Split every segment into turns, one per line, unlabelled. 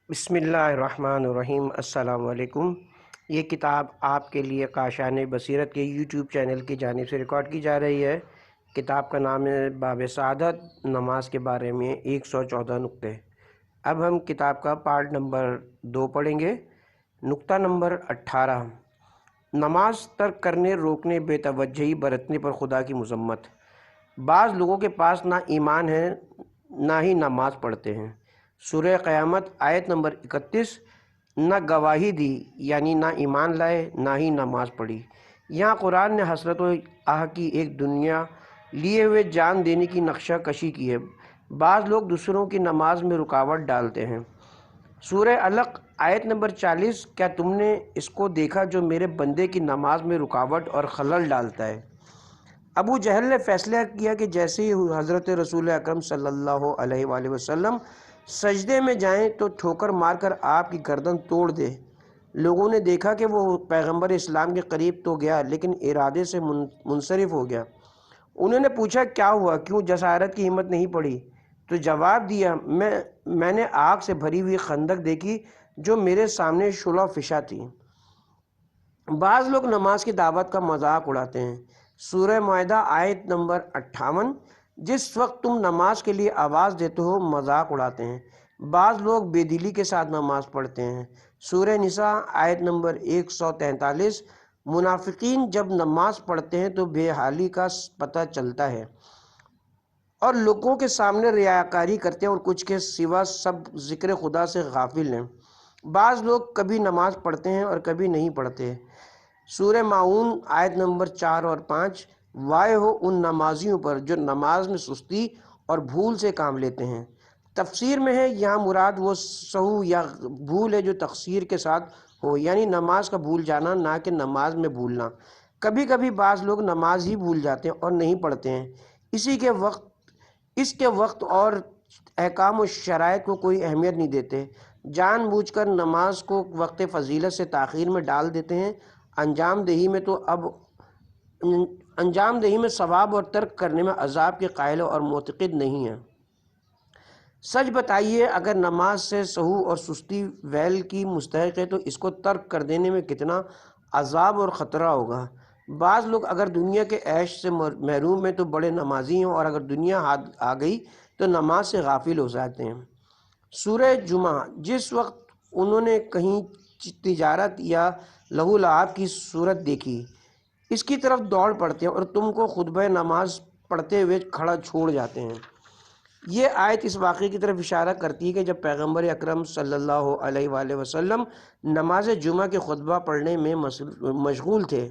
بسم اللہ الرحمن الرحیم۔ السلام علیکم۔ یہ کتاب آپ کے لیے کاشان بصیرت کے یوٹیوب چینل کی جانب سے ریکارڈ کی جا رہی ہے۔ کتاب کا نام ہے باب سعادت، نماز کے بارے میں 114 نقطے۔ اب ہم کتاب کا پارٹ نمبر 2 پڑھیں گے۔ نقطہ نمبر 18، نماز ترک کرنے، روکنے، بے توجہی برتنے پر خدا کی مذمت۔ بعض لوگوں کے پاس نہ ایمان ہے نہ ہی نماز پڑھتے ہیں۔ سورہ قیامت آیت نمبر 31۔ نہ گواہی دی یعنی نہ ایمان لائے نہ ہی نماز پڑھی۔ یہاں قرآن نے حسرت و آہ کی ایک دنیا لیے ہوئے جان دینے کی نقشہ کشی کی ہے۔ بعض لوگ دوسروں کی نماز میں رکاوٹ ڈالتے ہیں۔ سورہ علق آیت نمبر 40۔ کیا تم نے اس کو دیکھا جو میرے بندے کی نماز میں رکاوٹ اور خلل ڈالتا ہے؟ ابو جہل نے فیصلہ کیا کہ جیسے ہی حضرت رسول اکرم صلی اللہ علیہ وآلہ وسلم سجدے میں جائیں تو ٹھوکر مار کر آپ کی گردن توڑ دے۔ لوگوں نے دیکھا کہ وہ پیغمبر اسلام کے قریب تو گیا لیکن ارادے سے منصرف ہو گیا۔ انہوں نے پوچھا کیا ہوا، کیوں جسارت کی ہمت نہیں پڑی؟ تو جواب دیا، میں نے آگ سے بھری ہوئی خندق دیکھی جو میرے سامنے شعلہ فشاں تھی۔ بعض لوگ نماز کی دعوت کا مذاق اڑاتے ہیں۔ سورہ مائدہ آیت نمبر 58۔ جس وقت تم نماز کے لیے آواز دیتے ہو مذاق اڑاتے ہیں۔ بعض لوگ بے دلی کے ساتھ نماز پڑھتے ہیں۔ سورہ نساء آیت نمبر 143۔ منافقین جب نماز پڑھتے ہیں تو بے حالی کا پتہ چلتا ہے اور لوگوں کے سامنے ریاکاری کرتے ہیں اور کچھ کے سوا سب ذکر خدا سے غافل ہیں۔ بعض لوگ کبھی نماز پڑھتے ہیں اور کبھی نہیں پڑھتے۔ سورہ ماعون آیت نمبر 4 اور 5۔ وائے ہو ان نمازیوں پر جو نماز میں سستی اور بھول سے کام لیتے ہیں۔ تفسیر میں ہے یہاں مراد وہ سہو یا بھول ہے جو تقصیر کے ساتھ ہو، یعنی نماز کا بھول جانا نہ کہ نماز میں بھولنا۔ کبھی کبھی بعض لوگ نماز ہی بھول جاتے ہیں اور نہیں پڑھتے ہیں، اس کے وقت اور احکام و شرائط کو کوئی اہمیت نہیں دیتے، جان بوجھ کر نماز کو وقت فضیلت سے تاخیر میں ڈال دیتے ہیں۔ انجام دہی میں ثواب اور ترک کرنے میں عذاب کے قائل اور معتقد نہیں ہیں۔ سچ بتائیے، اگر نماز سے سہو اور سستی ویل کی مستحق ہے تو اس کو ترک کر دینے میں کتنا عذاب اور خطرہ ہوگا۔ بعض لوگ اگر دنیا کے عیش سے محروم ہیں تو بڑے نمازی ہیں، اور اگر دنیا ہاتھ آ گئی تو نماز سے غافل ہو جاتے ہیں۔ سورہ جمعہ۔ جس وقت انہوں نے کہیں تجارت یا لہو لعب کی صورت دیکھی، اس کی طرف دوڑ پڑتے ہیں اور تم کو خطبہ نماز پڑھتے ہوئے کھڑا چھوڑ جاتے ہیں۔ یہ آیت اس واقعے کی طرف اشارہ کرتی ہے کہ جب پیغمبر اکرم صلی اللہ علیہ وآلہ وسلم نماز جمعہ کے خطبہ پڑھنے میں مشغول تھے،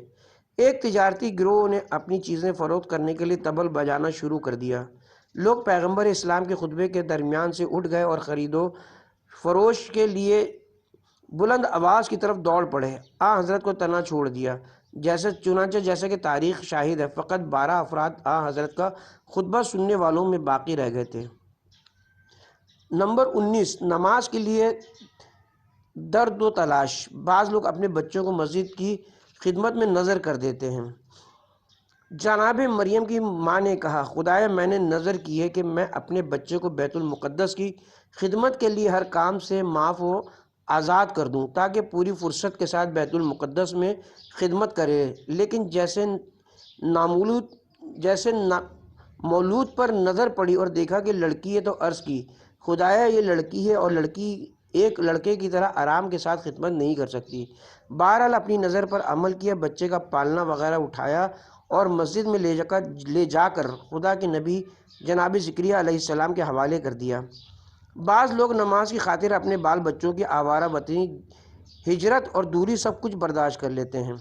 ایک تجارتی گروہ نے اپنی چیزیں فروخت کرنے کے لیے طبل بجانا شروع کر دیا۔ لوگ پیغمبر اسلام کے خطبے کے درمیان سے اٹھ گئے اور خرید و فروش کے لیے بلند آواز کی طرف دوڑ پڑے۔ حضرت کو تنہا چھوڑ دیا، جیسا کہ تاریخ شاہد ہے، فقط 12 افراد حضرت کا خطبہ سننے والوں میں باقی رہ گئے تھے۔ نمبر 19، نماز کے لیے درد و تلاش۔ بعض لوگ اپنے بچوں کو مسجد کی خدمت میں نظر کر دیتے ہیں۔ جناب مریم کی ماں نے کہا، خدایا میں نے نظر کی ہے کہ میں اپنے بچے کو بیت المقدس کی خدمت کے لیے ہر کام سے معاف و آزاد کر دوں تاکہ پوری فرصت کے ساتھ بیت المقدس میں خدمت کرے، لیکن جیسے مولود پر نظر پڑی اور دیکھا کہ لڑکی ہے تو عرض کی، خدایا یہ لڑکی ہے اور لڑکی ایک لڑکے کی طرح آرام کے ساتھ خدمت نہیں کر سکتی۔ بہرحال اپنی نظر پر عمل کیا، بچے کا پالنا وغیرہ اٹھایا اور مسجد میں لے جا کر خدا کے نبی جناب زکریا علیہ السلام کے حوالے کر دیا۔ بعض لوگ نماز کی خاطر اپنے بال بچوں کی آوارہ وطنی، ہجرت اور دوری سب کچھ برداشت کر لیتے ہیں۔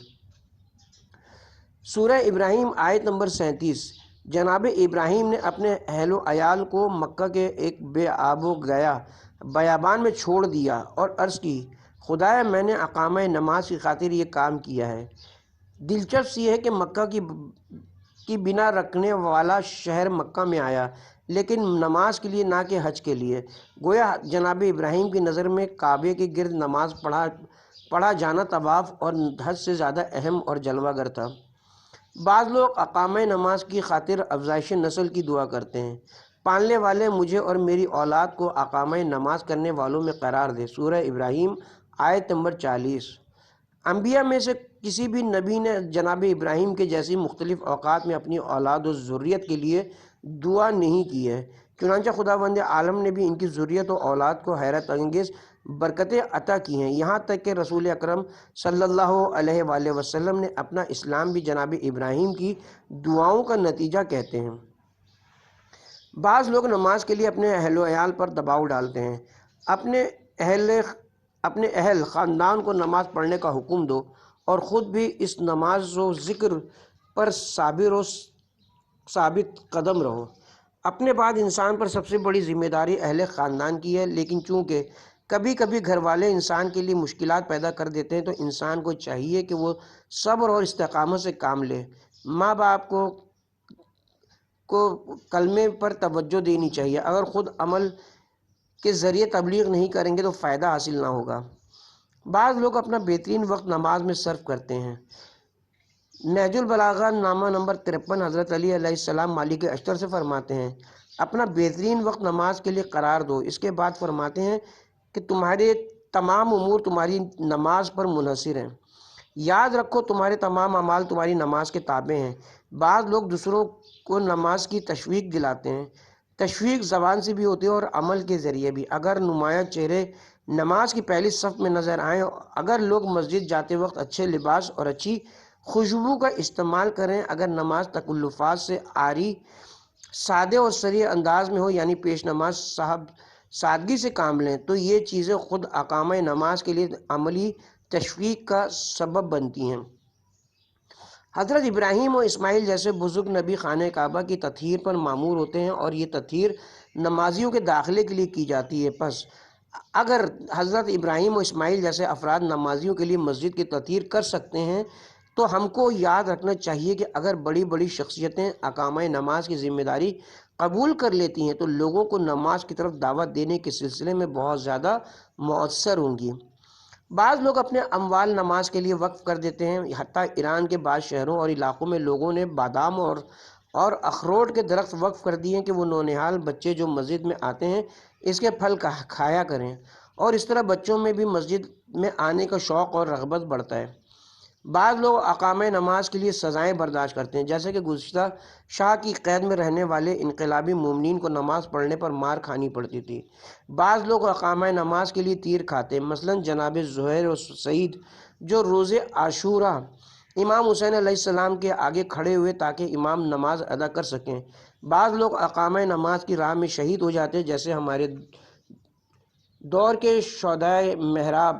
سورہ ابراہیم آیت نمبر 37۔ جناب ابراہیم نے اپنے اہل و عیال کو مکہ کے ایک بے آب و گیا بیابان میں چھوڑ دیا اور عرض کی، خدایا میں نے اقامہ نماز کی خاطر یہ کام کیا ہے۔ دلچسپ یہ ہے کہ مکہ کی بنا رکھنے والا شہر مکہ میں آیا، لیکن نماز کے لیے نہ کہ حج کے لیے۔ گویا جناب ابراہیم کی نظر میں کعبے کے گرد نماز پڑھا جانا طواف اور حج سے زیادہ اہم اور جلوہ گر تھا۔ بعض لوگ اقامہ نماز کی خاطر افزائش نسل کی دعا کرتے ہیں۔ پالنے والے مجھے اور میری اولاد کو اقامہ نماز کرنے والوں میں قرار دے۔ سورہ ابراہیم آیت نمبر 40۔ انبیاء میں سے کسی بھی نبی نے جناب ابراہیم کے جیسی مختلف اوقات میں اپنی اولاد و ذریت کے لیے دعا نہیں کی ہے، چنانچہ خداوند عالم نے بھی ان کی ذریت و اولاد کو حیرت انگیز برکتیں عطا کی ہیں، یہاں تک کہ رسول اکرم صلی اللہ علیہ وآلہ وسلم نے اپنا اسلام بھی جناب ابراہیم کی دعاؤں کا نتیجہ کہتے ہیں۔ بعض لوگ نماز کے لیے اپنے اہل و عیال پر دباؤ ڈالتے ہیں، اپنے اہل خاندان کو نماز پڑھنے کا حکم دو اور خود بھی اس نماز و ذکر پر صابر و ثابت قدم رہو۔ اپنے بعد انسان پر سب سے بڑی ذمہ داری اہل خاندان کی ہے، لیکن چونکہ کبھی کبھی گھر والے انسان کے لیے مشکلات پیدا کر دیتے ہیں تو انسان کو چاہیے کہ وہ صبر اور استقامت سے کام لے۔ ماں باپ کو کلمے پر توجہ دینی چاہیے، اگر خود عمل کے ذریعے تبلیغ نہیں کریں گے تو فائدہ حاصل نہ ہوگا۔ بعض لوگ اپنا بہترین وقت نماز میں صرف کرتے ہیں۔ نہج البلاغہ نامہ نمبر 53 حضرت علی علیہ السلام مالک اشتر سے فرماتے ہیں، اپنا بہترین وقت نماز کے لیے قرار دو۔ اس کے بعد فرماتے ہیں کہ تمہارے تمام امور تمہاری نماز پر منحصر ہیں، یاد رکھو تمہارے تمام اعمال تمہاری نماز کے تابع ہیں۔ بعض لوگ دوسروں کو نماز کی تشویق دلاتے ہیں، تشویق زبان سے بھی ہوتی ہے اور عمل کے ذریعے بھی۔ اگر نمایاں چہرے نماز کی پہلی صف میں نظر آئیں، اگر لوگ مسجد جاتے وقت اچھے لباس اور اچھی خوشبو کا استعمال کریں، اگر نماز تکلفات سے عاری سادے اور سریع انداز میں ہو، یعنی پیش نماز صاحب سادگی سے کام لیں، تو یہ چیزیں خود اقامہ نماز کے لیے عملی تشویق کا سبب بنتی ہیں۔ حضرت ابراہیم و اسماعیل جیسے بزرگ نبی خانہ کعبہ کی تطہیر پر مامور ہوتے ہیں اور یہ تطہیر نمازیوں کے داخلے کے لیے کی جاتی ہے۔ پس اگر حضرت ابراہیم و اسماعیل جیسے افراد نمازیوں کے لیے مسجد کی تطہیر کر سکتے ہیں تو ہم کو یاد رکھنا چاہیے کہ اگر بڑی بڑی شخصیتیں اقامہ نماز کی ذمہ داری قبول کر لیتی ہیں تو لوگوں کو نماز کی طرف دعوت دینے کے سلسلے میں بہت زیادہ مؤثر ہوں گی۔ بعض لوگ اپنے اموال نماز کے لیے وقف کر دیتے ہیں، حتیٰ ایران کے بعض شہروں اور علاقوں میں لوگوں نے بادام اور اخروٹ کے درخت وقف کر دیے ہیں کہ وہ نونہال بچے جو مسجد میں آتے ہیں اس کے پھل کھایا کریں، اور اس طرح بچوں میں بھی مسجد میں آنے کا شوق اور رغبت بڑھتا ہے۔ بعض لوگ اقامہ نماز کے لیے سزائیں برداشت کرتے ہیں، جیسے کہ گزشتہ شاہ کی قید میں رہنے والے انقلابی مومنین کو نماز پڑھنے پر مار کھانی پڑتی تھی۔ بعض لوگ اقامہ نماز کے لیے تیر کھاتے ہیں، مثلا جناب زہیر و سعید جو روز عاشورہ امام حسین علیہ السلام کے آگے کھڑے ہوئے تاکہ امام نماز ادا کر سکیں۔ بعض لوگ اقامہ نماز کی راہ میں شہید ہو جاتے ہیں، جیسے ہمارے دور کے شہدائے محراب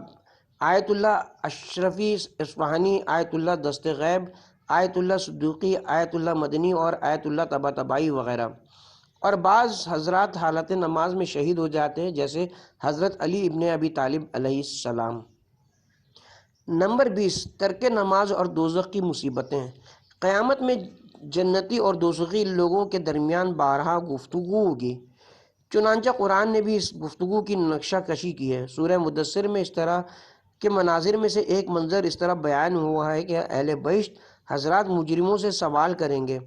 آیت اللہ اشرفی اصفہانی، آیت اللہ دست غیب، آیت اللہ صدوقی، آیت اللہ مدنی اور آیت اللہ طباطبائی وغیرہ۔ اور بعض حضرات حالت نماز میں شہید ہو جاتے ہیں، جیسے حضرت علی ابن ابی طالب علیہ السلام۔ نمبر 20، ترک نماز اور دوزخ کی مصیبتیں۔ قیامت میں جنتی اور دوزخی لوگوں کے درمیان بارہا گفتگو ہوگی، چنانچہ قرآن نے بھی اس گفتگو کی نقشہ کشی کی ہے۔ سورہ مدثر میں اس طرح کے مناظر میں سے ایک منظر اس طرح بیان ہوا ہے کہ اہل بہشت حضرات مجرموں سے سوال کریں گے،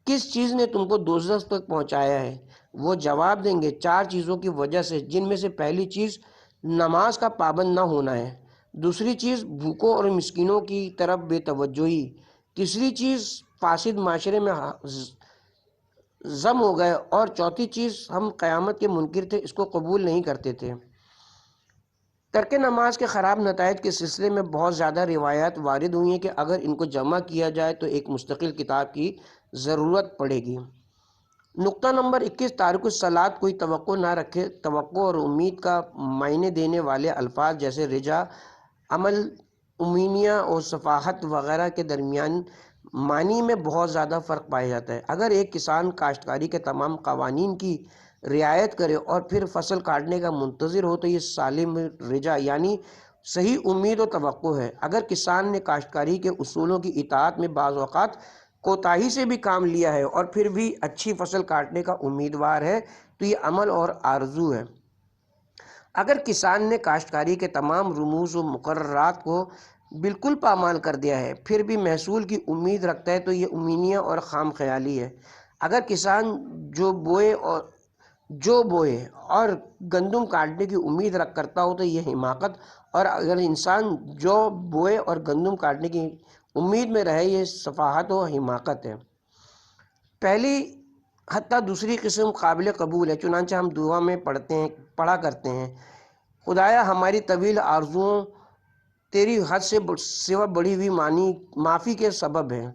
کس چیز نے تم کو دوزخ تک پہنچایا ہے؟ وہ جواب دیں گے، 4 چیزوں کی وجہ سے، جن میں سے پہلی چیز نماز کا پابند نہ ہونا ہے، دوسری چیز بھوکوں اور مسکینوں کی طرف بے توجہی، تیسری چیز فاسد معاشرے میں ضم ہو گئے، اور چوتھی چیز ہم قیامت کے منکر تھے، اس کو قبول نہیں کرتے تھے۔ ترک نماز کے خراب نتائج کے سلسلے میں بہت زیادہ روایات وارد ہوئی ہیں کہ اگر ان کو جمع کیا جائے تو ایک مستقل کتاب کی ضرورت پڑے گی۔ نقطہ نمبر 21، تارک الصلاۃ کوئی توقع نہ رکھے۔ توقع اور امید کا معنی دینے والے الفاظ جیسے رجا، عمل، امنیہ اور صفاحت وغیرہ کے درمیان معنی میں بہت زیادہ فرق پایا جاتا ہے۔ اگر ایک کسان کاشتکاری کے تمام قوانین کی رعایت کرے اور پھر فصل کاٹنے کا منتظر ہو تو یہ سالم رجا یعنی صحیح امید و توقع ہے۔ اگر کسان نے کاشتکاری کے اصولوں کی اطاعت میں بعض اوقات کوتاہی سے بھی کام لیا ہے اور پھر بھی اچھی فصل کاٹنے کا امیدوار ہے تو یہ عمل اور آرزو ہے۔ اگر کسان نے کاشتکاری کے تمام رموز و مقررات کو بالکل پامال کر دیا ہے پھر بھی محصول کی امید رکھتا ہے تو یہ امنیہ اور خام خیالی ہے۔ اگر کسان جو بوئے اور جو بوئے اور گندم کاٹنے کی امید رکھ کرتا ہو تو یہ حماقت، اور اگر انسان جو بوئے اور گندم کاٹنے کی امید میں رہے یہ سفاہت و حماقت ہے۔ پہلی حتیٰ دوسری قسم قابل قبول ہے، چنانچہ ہم دعا میں پڑھا کرتے ہیں، خدایا ہماری طویل آرزوؤں تیری حد سے سوا بڑھی ہوئی معافی کے سبب ہیں،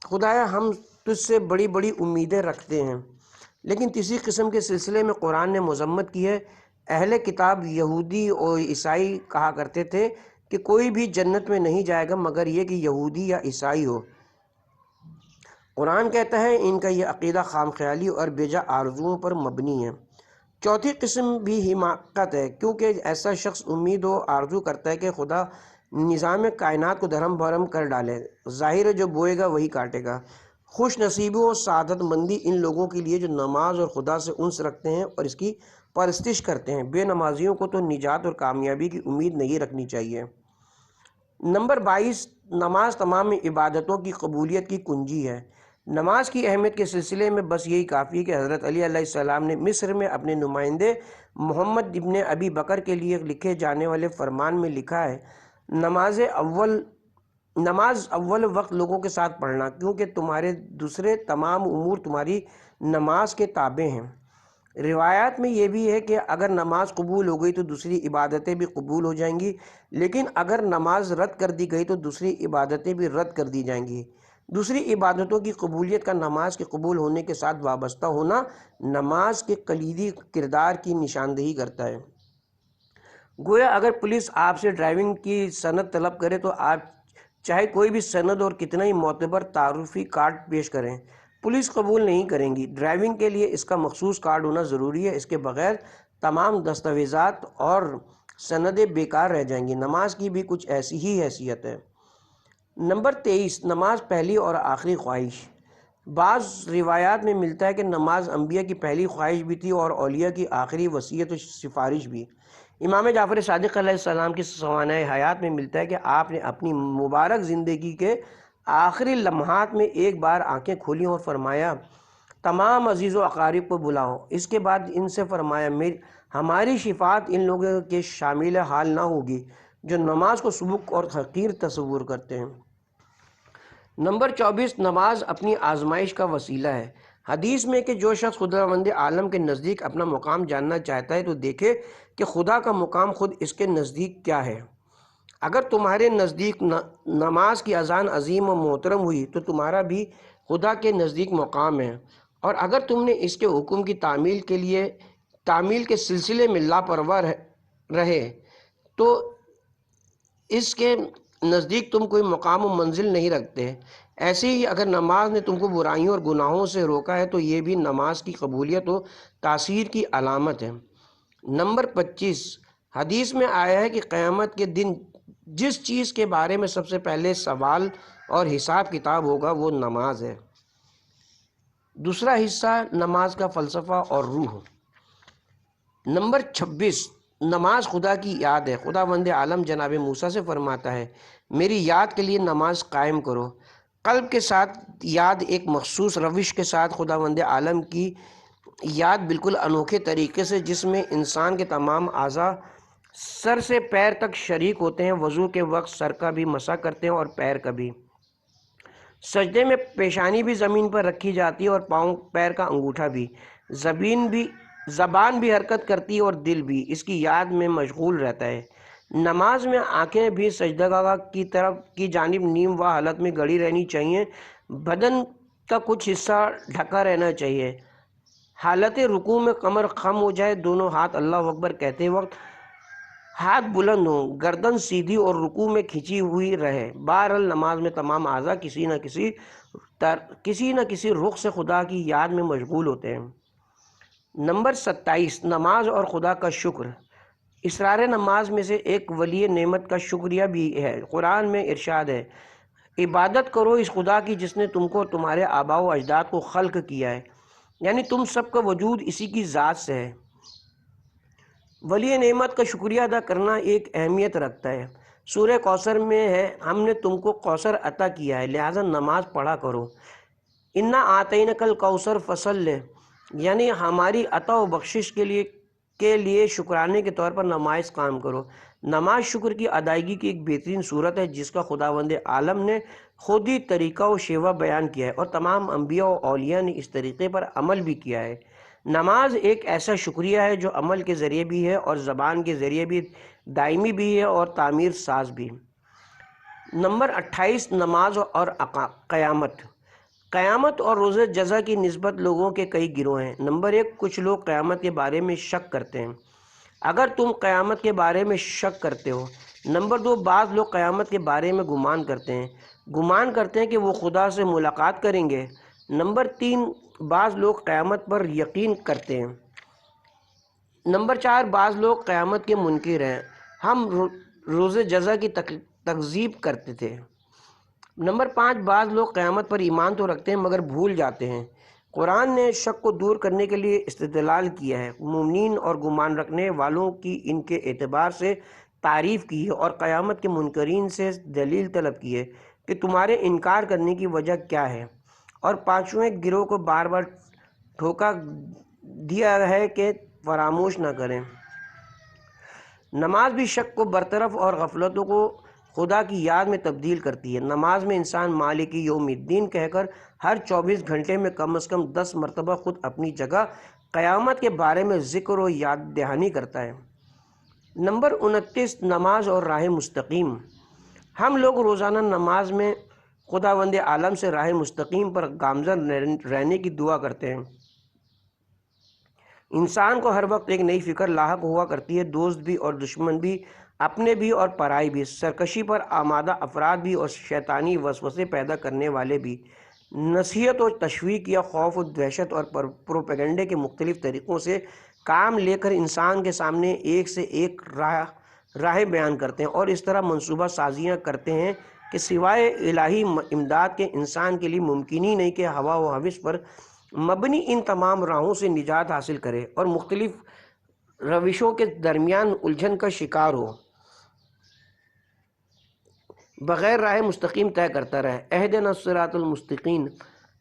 خدایا ہم تجھ سے بڑی بڑی امیدیں رکھتے ہیں۔ لیکن تیسری قسم کے سلسلے میں قرآن نے مذمت کی ہے۔ اہل کتاب یہودی اور عیسائی کہا کرتے تھے کہ کوئی بھی جنت میں نہیں جائے گا مگر یہ کہ یہودی یا عیسائی ہو۔ قرآن کہتا ہے ان کا یہ عقیدہ خام خیالی اور بیجا آرزوؤں پر مبنی ہے۔ چوتھی قسم بھی حماقت ہے، کیونکہ ایسا شخص امید و آرزو کرتا ہے کہ خدا نظام کائنات کو دھرم بھرم کر ڈالے۔ ظاہر ہے جو بوئے گا وہی کاٹے گا۔ خوش نصیبی و سعادت مندی ان لوگوں کے لیے جو نماز اور خدا سے انس رکھتے ہیں اور اس کی پرستش کرتے ہیں۔ بے نمازیوں کو تو نجات اور کامیابی کی امید نہیں رکھنی چاہیے۔ نمبر 22، نماز تمام عبادتوں کی قبولیت کی کنجی ہے۔ نماز کی اہمیت کے سلسلے میں بس یہی کافی ہے کہ حضرت علی علیہ السلام نے مصر میں اپنے نمائندے محمد ابن ابی بکر کے لیے لکھے جانے والے فرمان میں لکھا ہے، نماز اول وقت لوگوں کے ساتھ پڑھنا، کیونکہ تمہارے دوسرے تمام امور تمہاری نماز کے تابع ہیں۔ روایات میں یہ بھی ہے کہ اگر نماز قبول ہو گئی تو دوسری عبادتیں بھی قبول ہو جائیں گی، لیکن اگر نماز رد کر دی گئی تو دوسری عبادتیں بھی رد کر دی جائیں گی۔ دوسری عبادتوں کی قبولیت کا نماز کے قبول ہونے کے ساتھ وابستہ ہونا نماز کے کلیدی کردار کی نشاندہی کرتا ہے۔ گویا اگر پولیس آپ سے ڈرائیونگ کی سند طلب کرے تو آپ چاہے کوئی بھی سند اور کتنا ہی معتبر تعارفی کارڈ پیش کریں، پولیس قبول نہیں کریں گی۔ ڈرائیونگ کے لیے اس کا مخصوص کارڈ ہونا ضروری ہے، اس کے بغیر تمام دستاویزات اور سندیں بیکار رہ جائیں گی۔ نماز کی بھی کچھ ایسی ہی حیثیت ہے۔ نمبر 23، نماز پہلی اور آخری خواہش۔ بعض روایات میں ملتا ہے کہ نماز انبیاء کی پہلی خواہش بھی تھی اور اولیاء کی آخری وصیت و سفارش بھی۔ امام جعفر صادق علیہ السلام کی سوانح حیات میں ملتا ہے کہ آپ نے اپنی مبارک زندگی کے آخری لمحات میں ایک بار آنکھیں کھولیں اور فرمایا، تمام عزیز و اقارب کو بلاؤ۔ اس کے بعد ان سے فرمایا، ہماری شفاعت ان لوگوں کے شامل حال نہ ہوگی جو نماز کو سبک اور حقیر تصور کرتے ہیں۔ نمبر 24، نماز اپنی آزمائش کا وسیلہ ہے۔ حدیث میں کہ جو شخص خداوند عالم کے نزدیک اپنا مقام جاننا چاہتا ہے تو دیکھے کہ خدا کا مقام خود اس کے نزدیک کیا ہے۔ اگر تمہارے نزدیک نماز کی اذان عظیم و محترم ہوئی تو تمہارا بھی خدا کے نزدیک مقام ہے، اور اگر تم نے اس کے حکم کی تعمیل کے سلسلے میں لاپرواہ رہے تو اس کے نزدیک تم کوئی مقام و منزل نہیں رکھتے۔ ایسے ہی اگر نماز نے تم کو برائیوں اور گناہوں سے روکا ہے تو یہ بھی نماز کی قبولیت و تاثیر کی علامت ہے۔ نمبر 25، حدیث میں آیا ہے کہ قیامت کے دن جس چیز کے بارے میں سب سے پہلے سوال اور حساب کتاب ہوگا وہ نماز ہے۔ دوسرا حصہ، نماز کا فلسفہ اور روح۔ نمبر 26، نماز خدا کی یاد ہے۔ خداوند عالم جناب موسیٰ سے فرماتا ہے، میری یاد کے لیے نماز قائم کرو۔ قلب کے ساتھ یاد ایک مخصوص روش کے ساتھ خداوند عالم کی یاد بالکل انوکھے طریقے سے، جس میں انسان کے تمام اعضاء سر سے پیر تک شریک ہوتے ہیں۔ وضو کے وقت سر کا بھی مسح کرتے ہیں اور پیر کا بھی۔ سجدے میں پیشانی بھی زمین پر رکھی جاتی ہے اور پاؤں پیر کا انگوٹھا بھی۔ زبان بھی حرکت کرتی ہے اور دل بھی اس کی یاد میں مشغول رہتا ہے۔ نماز میں آنکھیں بھی سجدہ کی جانب نیم وا حالت میں گڑی رہنی چاہیے۔ بدن کا کچھ حصہ ڈھکا رہنا چاہیے۔ حالت رکوع میں کمر خم ہو جائے، دونوں ہاتھ اللہ اکبر کہتے وقت ہاتھ بلند ہوں، گردن سیدھی اور رکوع میں کھنچی ہوئی رہے۔ بہرحال نماز میں تمام اعضاء کسی نہ کسی رخ سے خدا کی یاد میں مشغول ہوتے ہیں۔ نمبر 27، نماز اور خدا کا شکر۔ اسرار نماز میں سے ایک ولی نعمت کا شکریہ بھی ہے۔ قرآن میں ارشاد ہے، عبادت کرو اس خدا کی جس نے تم کو تمہارے آباء و اجداد کو خلق کیا ہے، یعنی تم سب کا وجود اسی کی ذات سے ہے۔ ولی نعمت کا شکریہ ادا کرنا ایک اہمیت رکھتا ہے۔ سورہ کوثر میں ہے، ہم نے تم کو کوثر عطا کیا ہے لہٰذا نماز پڑھا کرو۔ انا اعطینک الکوثر فصل یعنی ہماری عطا و بخشش کے لیے شکرانے کے طور پر نماز قائم کرو۔ نماز شکر کی ادائیگی کی ایک بہترین صورت ہے جس کا خداوند عالم نے خود ہی طریقہ و شیوہ بیان کیا ہے، اور تمام انبیاء و اولیاء نے اس طریقے پر عمل بھی کیا ہے۔ نماز ایک ایسا شکریہ ہے جو عمل کے ذریعے بھی ہے اور زبان کے ذریعے بھی، دائمی بھی ہے اور تعمیر ساز بھی۔ نمبر 28، نماز اور قیامت۔ قیامت اور روز جزا کی نسبت لوگوں کے کئی گروہ ہیں۔ نمبر 1، کچھ لوگ قیامت کے بارے میں شک کرتے ہیں۔ اگر تم قیامت کے بارے میں شک کرتے ہو۔ نمبر 2، بعض لوگ قیامت کے بارے میں گمان کرتے ہیں کہ وہ خدا سے ملاقات کریں گے۔ نمبر 3، بعض لوگ قیامت پر یقین کرتے ہیں۔ نمبر 4، بعض لوگ قیامت کے منکر ہیں، ہم روز جزا کی تکذیب کرتے تھے۔ نمبر 5، بعض لوگ قیامت پر ایمان تو رکھتے ہیں مگر بھول جاتے ہیں۔ قرآن نے شک کو دور کرنے کے لیے استدلال کیا ہے، مومنین اور گمان رکھنے والوں کی ان کے اعتبار سے تعریف کی ہے، اور قیامت کے منکرین سے دلیل طلب کی ہے کہ تمہارے انکار کرنے کی وجہ کیا ہے، اور پانچویں گروہ کو بار بار دھوکہ دیا ہے کہ فراموش نہ کریں۔ نماز بھی شک کو برطرف اور غفلتوں کو خدا کی یاد میں تبدیل کرتی ہے۔ نماز میں انسان مالک یوم الدین کہہ کر ہر 24 گھنٹے میں کم از کم 10 مرتبہ خود اپنی جگہ قیامت کے بارے میں ذکر و یاد دہانی کرتا ہے۔ نمبر 29، نماز اور راہ مستقیم۔ ہم لوگ روزانہ نماز میں خداوند عالم سے راہ مستقیم پر گامزن رہنے کی دعا کرتے ہیں۔ انسان کو ہر وقت ایک نئی فکر لاحق ہوا کرتی ہے، دوست بھی اور دشمن بھی، اپنے بھی اور پرائی بھی، سرکشی پر آمادہ افراد بھی اور شیطانی وسوسے پیدا کرنے والے بھی۔ نصیحت و تشویق یا خوف و دہشت اور پروپیگنڈے کے مختلف طریقوں سے کام لے کر انسان کے سامنے ایک سے ایک راہ بیان کرتے ہیں، اور اس طرح منصوبہ سازیاں کرتے ہیں کہ سوائے الہی امداد کے انسان کے لیے ممکن ہی نہیں کہ ہوا و ہوس پر مبنی ان تمام راہوں سے نجات حاصل کرے اور مختلف روشوں کے درمیان الجھن کا شکار ہو، بغیر راہ مستقیم طے کرتا رہے۔ اہدنا الصراط المستقیم،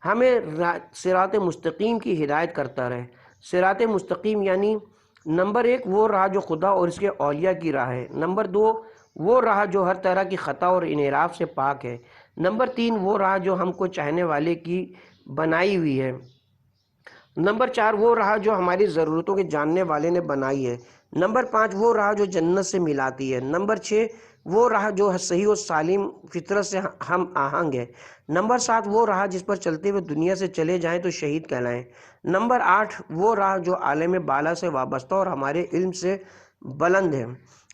ہمیں صراط مستقیم کی ہدایت کرتا رہے۔ صراط مستقیم یعنی نمبر 1، وہ راہ جو خدا اور اس کے اولیاء کی راہ ہے۔ نمبر 2، وہ راہ جو ہر طرح کی خطا اور انحراف سے پاک ہے۔ نمبر 3، وہ راہ جو ہم کو چاہنے والے کی بنائی ہوئی ہے۔ نمبر 4، وہ راہ جو ہماری ضرورتوں کے جاننے والے نے بنائی ہے۔ نمبر 5، وہ راہ جو جنت سے ملاتی ہے۔ نمبر 6، وہ راہ جو صحیح و سالم فطرت سے ہم آہنگ ہے۔ نمبر 7، وہ راہ جس پر چلتے ہوئے دنیا سے چلے جائیں تو شہید کہلائیں۔ نمبر 8، وہ راہ جو عالم بالا سے وابستہ اور ہمارے علم سے بلند ہے۔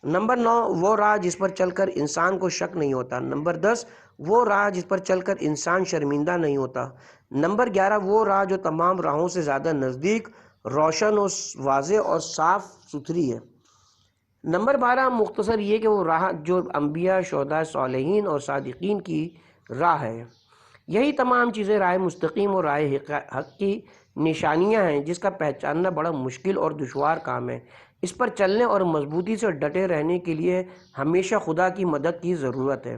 نمبر 9، وہ راہ جس پر چل کر انسان کو شک نہیں ہوتا۔ نمبر 10، وہ راہ جس پر چل کر انسان شرمندہ نہیں ہوتا۔ نمبر 11، وہ راہ جو تمام راہوں سے زیادہ نزدیک، روشن و واضح اور صاف ستھری ہے۔ نمبر 12، مختصر یہ کہ وہ راہ جو انبیاء، شہداء، صالحین اور صادقین کی راہ ہے۔ یہی تمام چیزیں راہ مستقیم اور راہ حق کی نشانیاں ہیں، جس کا پہچاننا بڑا مشکل اور دشوار کام ہے۔ اس پر چلنے اور مضبوطی سے ڈٹے رہنے کے لیے ہمیشہ خدا کی مدد کی ضرورت ہے۔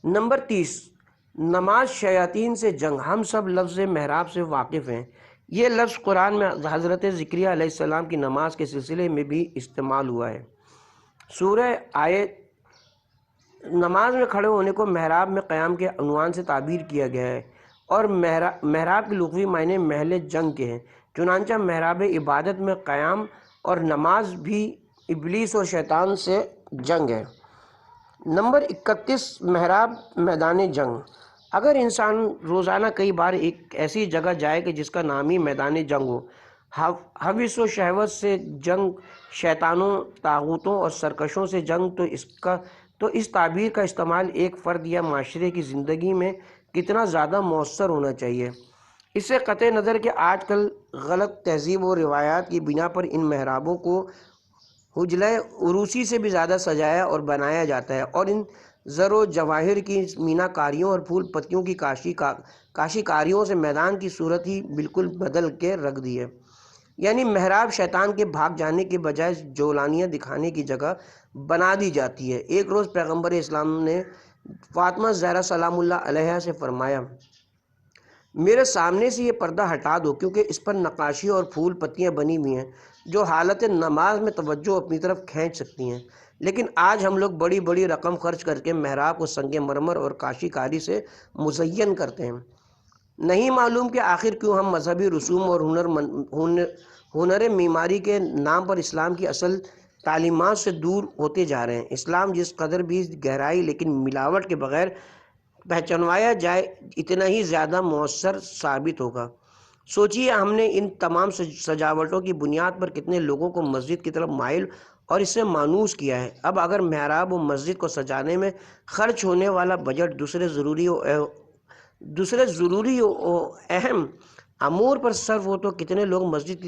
نمبر 30، نماز شیاطین سے جنگ۔ ہم سب لفظ محراب سے واقف ہیں۔ یہ لفظ قرآن میں حضرت زکریا علیہ السلام کی نماز کے سلسلے میں بھی استعمال ہوا ہے۔ سورہ آیت نماز میں کھڑے ہونے کو محراب میں قیام کے عنوان سے تعبیر کیا گیا ہے، اور محراب کے لغوی معنی محل جنگ کے ہیں۔ چنانچہ محراب عبادت میں قیام اور نماز بھی ابلیس اور شیطان سے جنگ ہے۔ نمبر 31، محراب میدان جنگ۔ اگر انسان روزانہ کئی بار ایک ایسی جگہ جائے کہ جس کا نام ہی میدان جنگ ہو، ہوس و شہوت سے جنگ، شیطانوں، طاغوتوں اور سرکشوں سے جنگ، تو اس تعبیر کا استعمال ایک فرد یا معاشرے کی زندگی میں کتنا زیادہ مؤثر ہونا چاہیے۔ اس سے قطع نظر کہ آج کل غلط تہذیب و روایات کی بنا پر ان محرابوں کو حجلہ عروسی سے بھی زیادہ سجایا اور بنایا جاتا ہے، اور ان زر و جواہر کی مینا کاریوں اور پھول پتیوں کی کاشی کاریوں سے میدان کی صورت ہی بالکل بدل کے رکھ دی ہے۔ یعنی محراب شیطان کے بھاگ جانے کے بجائے جولانیاں دکھانے کی جگہ بنا دی جاتی ہے۔ ایک روز پیغمبر اسلام نے فاطمہ زہرا سلام اللہ علیہا سے فرمایا، میرے سامنے سے یہ پردہ ہٹا دو، کیونکہ اس پر نقاشی اور پھول پتیاں بنی ہوئی ہیں جو حالت نماز میں توجہ اپنی طرف کھینچ سکتی ہیں، لیکن آج ہم لوگ بڑی بڑی رقم خرچ کر کے محراب کو سنگ مرمر اور کاشی کاری سے مزین کرتے ہیں۔ نہیں معلوم کہ آخر کیوں ہم مذہبی رسوم اور ہنر معماری کے نام پر اسلام کی اصل تعلیمات سے دور ہوتے جا رہے ہیں۔ اسلام جس قدر بھی گہرائی لیکن ملاوٹ کے بغیر پہچانوایا جائے اتنا ہی زیادہ مؤثر ثابت ہوگا۔ سوچئے ہم نے ان تمام سجاوٹوں کی بنیاد پر کتنے لوگوں کو مسجد کی طرف مائل اور اس سے مانوس کیا ہے۔ اب اگر محراب و مسجد کو سجانے میں خرچ ہونے والا بجٹ دوسرے ضروری و اہم امور پر صرف ہو تو کتنے لوگ مسجد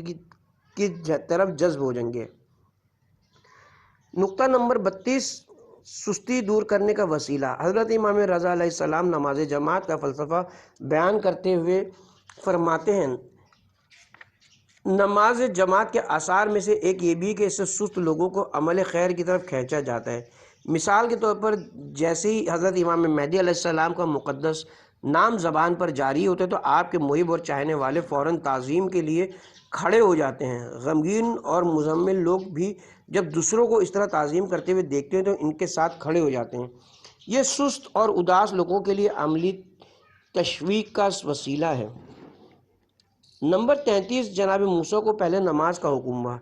کی طرف جذب ہو جائیں گے۔ نقطہ نمبر 32، سستی دور کرنے کا وسیلہ۔ حضرت امام رضا علیہ السلام نماز جماعت کا فلسفہ بیان کرتے ہوئے فرماتے ہیں، نماز جماعت کے آثار میں سے ایک یہ بھی کہ اس سے سست لوگوں کو عمل خیر کی طرف کھینچا جاتا ہے۔ مثال کے طور پر جیسے ہی حضرت امام مہدی علیہ السلام کا مقدس نام زبان پر جاری ہوتے تو آپ کے محب اور چاہنے والے فوراً تعظیم کے لیے کھڑے ہو جاتے ہیں۔ غمگین اور مزمل لوگ بھی جب دوسروں کو اس طرح تعظیم کرتے ہوئے دیکھتے ہیں تو ان کے ساتھ کھڑے ہو جاتے ہیں۔ یہ سست اور اداس لوگوں کے لیے عملی تشویق کا وسیلہ ہے۔ نمبر 33، جناب موسیٰ کو پہلے نماز کا حکم ہوا۔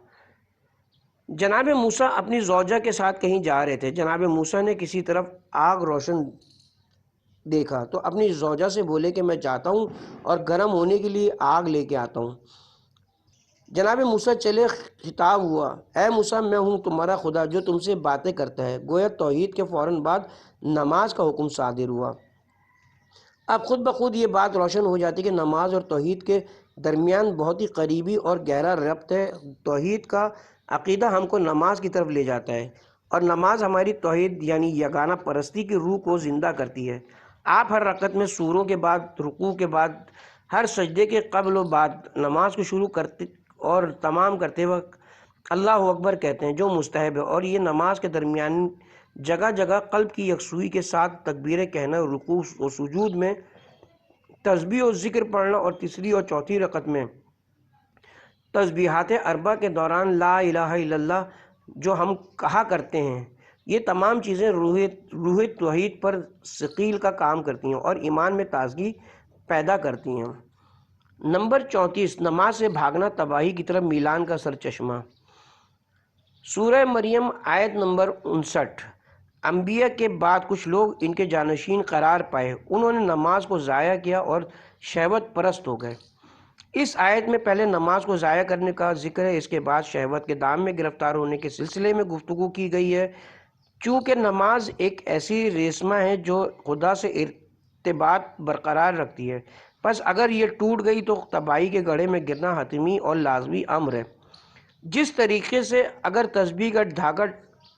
جناب موسیٰ اپنی زوجہ کے ساتھ کہیں جا رہے تھے۔ جناب موسیٰ نے کسی طرف آگ روشن دیکھا تو اپنی زوجہ سے بولے کہ میں جاتا ہوں اور گرم ہونے کے لیے آگ لے کے آتا ہوں۔ جناب موسیٰ چلے، خطاب ہوا، اے موسیٰ، میں ہوں تمہارا خدا جو تم سے باتیں کرتا ہے۔ گویا توحید کے فوراً بعد نماز کا حکم صادر ہوا۔ اب خود بخود یہ بات روشن ہو جاتی کہ نماز اور توحید کے درمیان بہت ہی قریبی اور گہرا ربط ہے۔ توحید کا عقیدہ ہم کو نماز کی طرف لے جاتا ہے اور نماز ہماری توحید یعنی یگانہ پرستی کی روح کو زندہ کرتی ہے۔ آپ ہر رکعت میں سوروں کے بعد، رکوع کے بعد، ہر سجدے کے قبل و بعد نماز کو شروع کرتے اور تمام کرتے وقت اللہ اکبر کہتے ہیں، جو مستحب ہے، اور یہ نماز کے درمیان جگہ جگہ قلب کی یکسوئی کے ساتھ تکبیریں کہنا، رکوع و سجود میں تسبیح و ذکر پڑھنا اور تیسری اور چوتھی رکعت میں تسبیحات اربع کے دوران لا الہ الا اللہ جو ہم کہا کرتے ہیں، یہ تمام چیزیں روح توحید پر ثقیل کا کام کرتی ہیں اور ایمان میں تازگی پیدا کرتی ہیں۔ نمبر 34، نماز سے بھاگنا تباہی کی طرف میلان کا سرچشمہ۔ سورہ مریم آیت نمبر 59۔ انبیاء کے بعد کچھ لوگ ان کے جانشین قرار پائے، انہوں نے نماز کو ضائع کیا اور شہوت پرست ہو گئے۔ اس آیت میں پہلے نماز کو ضائع کرنے کا ذکر ہے، اس کے بعد شہوت کے دام میں گرفتار ہونے کے سلسلے میں گفتگو کی گئی ہے۔ چونکہ نماز ایک ایسی ریسمہ ہے جو خدا سے ارتباط برقرار رکھتی ہے، پس اگر یہ ٹوٹ گئی تو تباہی کے گڑھے میں گرنا حتمی اور لازمی امر ہے۔ جس طریقے سے اگر تسبیح کا دھاگا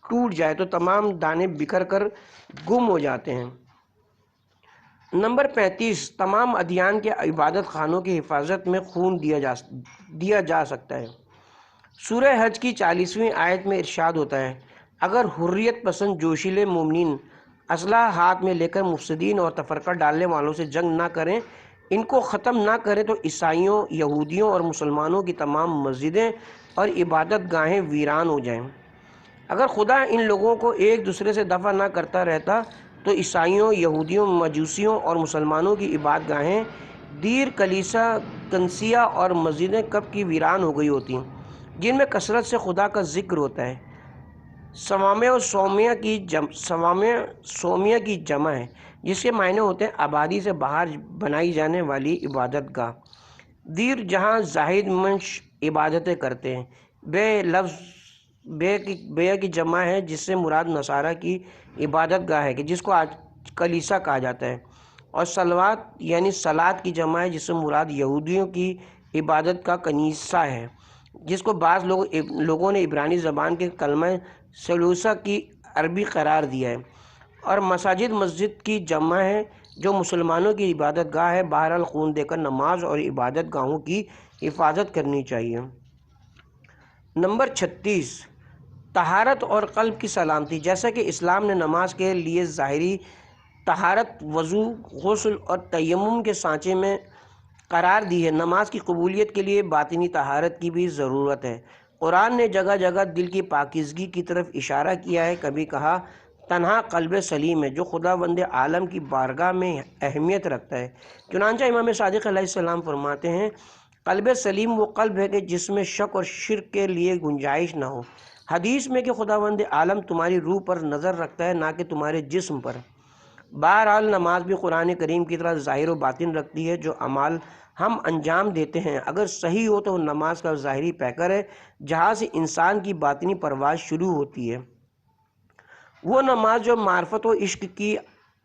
ٹوٹ جائے تو تمام دانے بکھر کر گم ہو جاتے ہیں۔ نمبر 35، تمام ادیان کے عبادت خانوں کی حفاظت میں خون دیا جا سکتا ہے۔ سورہ حج کی 40ویں آیت میں ارشاد ہوتا ہے، اگر حریت پسند جوشیلے مومنین اسلحہ ہاتھ میں لے کر مفسدین اور تفرقہ ڈالنے والوں سے جنگ نہ کریں، ان کو ختم نہ کریں تو عیسائیوں، یہودیوں اور مسلمانوں کی تمام مسجدیں اور عبادت گاہیں ویران ہو جائیں۔ اگر خدا ان لوگوں کو ایک دوسرے سے دفع نہ کرتا رہتا تو عیسائیوں، یہودیوں، مجوسیوں اور مسلمانوں کی عبادت گاہیں، دیر، کنسیہ اور مسجدیں کب کی ویران ہو گئی ہوتی، جن میں کثرت سے خدا کا ذکر ہوتا ہے۔ سوامع سومیہ کی جمع ہے، جس کے معنی ہوتے ہیں آبادی سے باہر بنائی جانے والی عبادت گاہ۔ دیر جہاں زاہد منش عبادتیں کرتے ہیں۔ بے کی جمع ہے، جس سے مراد نصارہ کی عبادت گاہ ہے جس کو آج کلیسا کہا جاتا ہے، اور صلوات یعنی صلاۃ کی جمع ہے، جس سے مراد یہودیوں کی عبادت کا کنیسہ ہے، جس کو بعض لوگوں نے عبرانی زبان کے کلمہ سلوسہ کی عربی قرار دیا ہے، اور مساجد مسجد کی جمع ہے جو مسلمانوں کی عبادت گاہ ہے۔ بہرحال خون دے کر نماز اور عبادت گاہوں کی حفاظت کرنی چاہیے۔ نمبر 36، طہارت اور قلب کی سلامتی۔ جیسا کہ اسلام نے نماز کے لیے ظاہری طہارت، وضو، غسل اور تیمم کے سانچے میں قرار دی ہے۔ نماز کی قبولیت کے لیے باطنی طہارت کی بھی ضرورت ہے۔ قرآن نے جگہ جگہ دل کی پاکیزگی کی طرف اشارہ کیا ہے۔ کبھی کہا تنہا قلب سلیم ہے جو خداوند عالم کی بارگاہ میں اہمیت رکھتا ہے۔ چنانچہ امام صادق علیہ السلام فرماتے ہیں قلب سلیم وہ قلب ہے کہ جس میں شک اور شرک کے لیے گنجائش نہ ہو۔ حدیث میں کہ خداوند عالم تمہاری روح پر نظر رکھتا ہے نہ کہ تمہارے جسم پر۔ بہرحال نماز بھی قرآن کریم کی طرح ظاہر و باطن رکھتی ہے۔ جو اعمال ہم انجام دیتے ہیں اگر صحیح ہو تو نماز کا ظاہری پیکر ہے جہاں سے انسان کی باطنی پرواز شروع ہوتی ہے۔ وہ نماز جو معرفت و عشق کی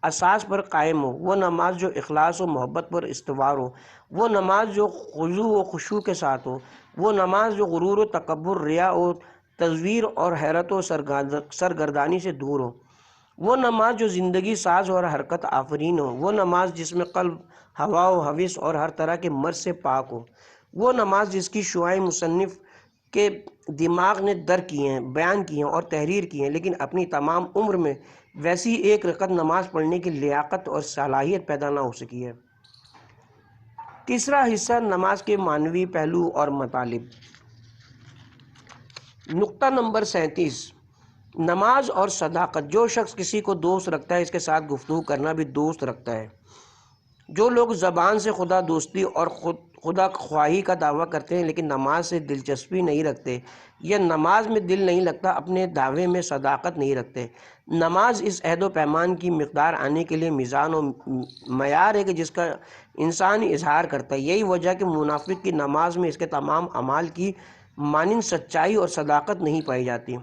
اساس پر قائم ہو، وہ نماز جو اخلاص و محبت پر استوار ہو، وہ نماز جو خضوع و خشوع کے ساتھ ہو، وہ نماز جو غرور و تکبر، ریا و تزویر اور حیرت و سرگردانی سے دور ہو، وہ نماز جو زندگی ساز اور حرکت آفرین ہو، وہ نماز جس میں قلب ہوا و حوث اور ہر طرح کے مرض سے پاک ہو، وہ نماز جس کی شعائیں مصنف کے دماغ نے کی ہیں، بیان کی ہیں اور تحریر کی ہیں، لیکن اپنی تمام عمر میں ویسی ایک رکعت نماز پڑھنے کی لیاقت اور صلاحیت پیدا نہ ہو سکی ہے۔ تیسرا حصہ نماز کے معنوی پہلو اور مطالب۔ نقطہ نمبر 37، نماز اور صداقت۔ جو شخص کسی کو دوست رکھتا ہے اس کے ساتھ گفتگو کرنا بھی دوست رکھتا ہے۔ جو لوگ زبان سے خدا دوستی اور خدا خواہی کا دعویٰ کرتے ہیں لیکن نماز سے دلچسپی نہیں رکھتے یا نماز میں دل نہیں لگتا، اپنے دعوے میں صداقت نہیں رکھتے۔ نماز اس عہد و پیمان کی مقدار آنے کے لیے میزان و معیار ہے کہ جس کا انسان اظہار کرتا ہے۔ یہی وجہ کہ منافق کی نماز میں اس کے تمام اعمال کی مانند سچائی اور صداقت نہیں پائی جاتی۔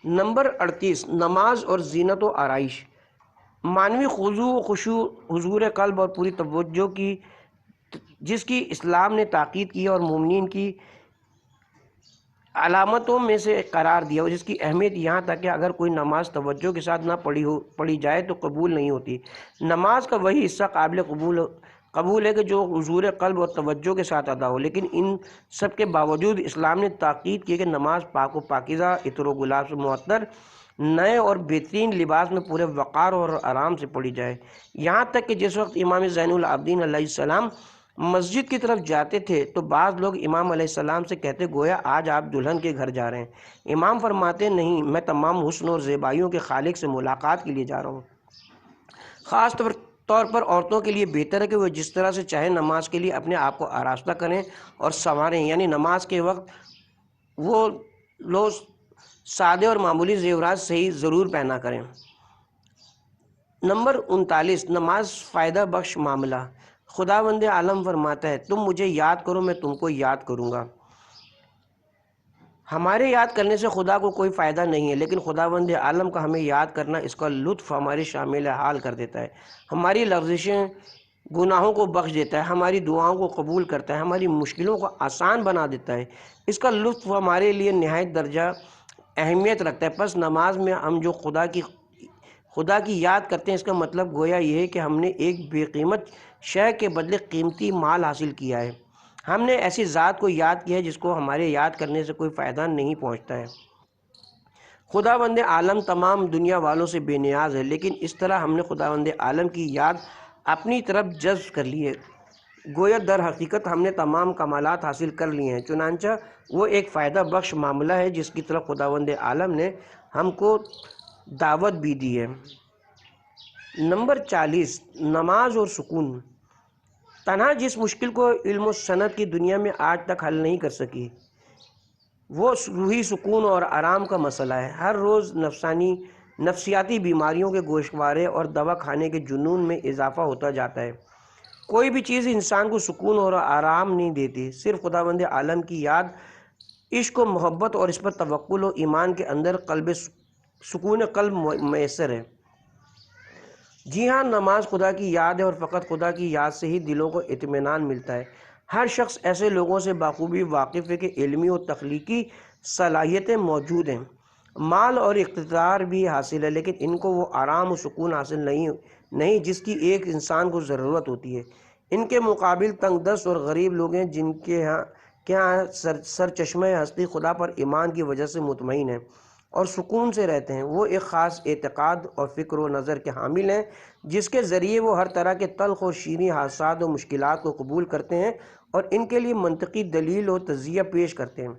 نمبر 38، نماز اور زینت و آرائش۔ معنوی خضوع و خشوع، حضور قلب اور پوری توجہ کی جس کی اسلام نے تاکید کی اور مومنین کی علامتوں میں سے قرار دیا اور جس کی اہمیت یہاں تک کہ اگر کوئی نماز توجہ کے ساتھ نہ پڑھی جائے تو قبول نہیں ہوتی۔ نماز کا وہی حصہ قابل قبول ہے کہ جو حضور قلب اور توجہ کے ساتھ ادا ہو، لیکن ان سب کے باوجود اسلام نے تاکید کی کہ نماز پاک و پاکیزہ، عطر و گلاب سے معطر، نئے اور بہترین لباس میں پورے وقار اور آرام سے پڑھی جائے۔ یہاں تک کہ جس وقت امام زین العابدین علیہ السلام مسجد کی طرف جاتے تھے تو بعض لوگ امام علیہ السلام سے کہتے گویا آج آپ دلہن کے گھر جا رہے ہیں۔ امام فرماتے نہیں، میں تمام حسن اور زیبائیوں کے خالق سے ملاقات کے لیے جا رہا ہوں۔ خاص طور پر عورتوں کے لیے بہتر ہے کہ وہ جس طرح سے چاہے نماز کے لیے اپنے آپ کو آراستہ کریں اور سنواریں، یعنی نماز کے وقت وہ لوگ سادے اور معمولی زیورات سے ہی ضرور پہنا کریں۔ نمبر 39، نماز فائدہ بخش معاملہ۔ خداوند عالم فرماتا ہے تم مجھے یاد کرو میں تم کو یاد کروں گا۔ ہمارے یاد کرنے سے خدا کو کوئی فائدہ نہیں ہے، لیکن خداوند عالم کا ہمیں یاد کرنا، اس کا لطف ہمارے شامل حال کر دیتا ہے، ہماری لغزشیں گناہوں کو بخش دیتا ہے، ہماری دعاؤں کو قبول کرتا ہے، ہماری مشکلوں کو آسان بنا دیتا ہے، اس کا لطف ہمارے لیے نہایت درجہ اہمیت رکھتا ہے۔ پس نماز میں ہم جو خدا کی یاد کرتے ہیں اس کا مطلب گویا یہ ہے کہ ہم نے ایک بے قیمت شے کے بدلے قیمتی مال حاصل کیا ہے۔ ہم نے ایسی ذات کو یاد کیا ہے جس کو ہمارے یاد کرنے سے کوئی فائدہ نہیں پہنچتا ہے۔ خداوند عالم تمام دنیا والوں سے بے نیاز ہے، لیکن اس طرح ہم نے خداوند عالم کی یاد اپنی طرف جذب کر لی ہے، گویا در حقیقت ہم نے تمام کمالات حاصل کر لیے ہیں۔ چنانچہ وہ ایک فائدہ بخش معاملہ ہے جس کی طرف خداوند عالم نے ہم کو دعوت بھی دی ہے۔ نمبر 40، نماز اور سکون۔ تنہا جس مشکل کو علم و صنعت کی دنیا میں آج تک حل نہیں کر سکی وہ روحی سکون اور آرام کا مسئلہ ہے۔ ہر روز نفسیاتی بیماریوں کے گوشوارے اور دوا کھانے کے جنون میں اضافہ ہوتا جاتا ہے۔ کوئی بھی چیز انسان کو سکون اور آرام نہیں دیتی، صرف خداوند عالم کی یاد، عشق و محبت اور اس پر توکل و ایمان کے اندر سکون قلب میسر ہے۔ جی ہاں، نماز خدا کی یاد ہے اور فقط خدا کی یاد سے ہی دلوں کو اطمینان ملتا ہے۔ ہر شخص ایسے لوگوں سے بخوبی واقف ہے کہ علمی و تخلیقی صلاحیتیں موجود ہیں، مال اور اقتدار بھی حاصل ہے، لیکن ان کو وہ آرام و سکون حاصل نہیں جس کی ایک انسان کو ضرورت ہوتی ہے۔ ان کے مقابل تنگ دست اور غریب لوگ ہیں جن کے ہاں سرچشمہ ہستی خدا پر ایمان کی وجہ سے مطمئن ہے۔ اور سکون سے رہتے ہیں۔ وہ ایک خاص اعتقاد اور فکر و نظر کے حامل ہیں جس کے ذریعے وہ ہر طرح کے تلخ و شیریں حادثات و مشکلات کو قبول کرتے ہیں اور ان کے لیے منطقی دلیل و تجزیہ پیش کرتے ہیں۔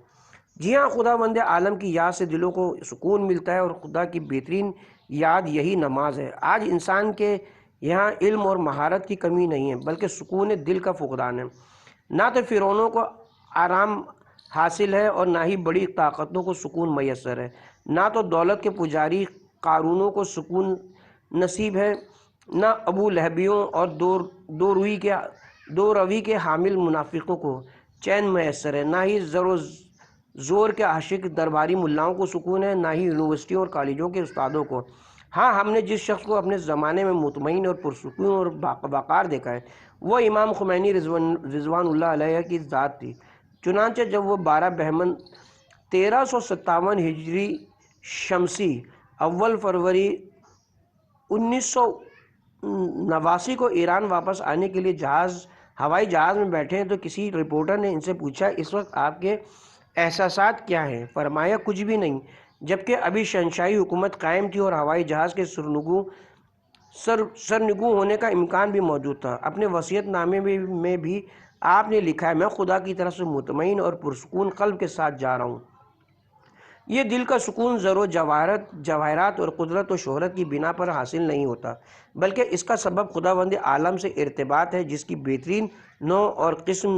جی ہاں، خداوند عالم کی یاد سے دلوں کو سکون ملتا ہے اور خدا کی بہترین یاد یہی نماز ہے۔ آج انسان کے یہاں علم اور مہارت کی کمی نہیں ہے بلکہ سکون دل کا فقدان ہے۔ نہ تو فرعونوں کو آرام حاصل ہے اور نہ ہی بڑی طاقتوں کو سکون میسر ہے، نہ تو دولت کے پجاری قارونوں کو سکون نصیب ہے، نہ ابو لہبیوں اور دو روی کے حامل منافقوں کو چین میسر ہے، نہ ہی زور کے عاشق درباری ملاؤں کو سکون ہے، نہ ہی یونیورسٹیوں اور کالجوں کے استادوں کو۔ ہاں، ہم نے جس شخص کو اپنے زمانے میں مطمئن اور پرسکون اور باوقار دیکھا ہے وہ امام خمینی رضوان اللہ علیہ کی ذات تھی۔ چنانچہ جب وہ 12 بہمن 1357 ہجری شمسی اول فروری 1989 کو ایران واپس آنے کے لیے ہوائی جہاز میں بیٹھے ہیں تو کسی رپورٹر نے ان سے پوچھا، اس وقت آپ کے احساسات کیا ہیں؟ فرمایا، کچھ بھی نہیں، جبکہ ابھی شہنشاہی حکومت قائم تھی اور ہوائی جہاز کے سرنگوں ہونے کا امکان بھی موجود تھا۔ اپنے وصیت نامے میں بھی آپ نے لکھا ہے، میں خدا کی طرف سے مطمئن اور پرسکون قلب کے ساتھ جا رہا ہوں۔ یہ دل کا سکون زر و جواہرات اور قدرت و شہرت کی بنا پر حاصل نہیں ہوتا بلکہ اس کا سبب خداوند عالم سے ارتباط ہے جس کی بہترین نوع اور قسم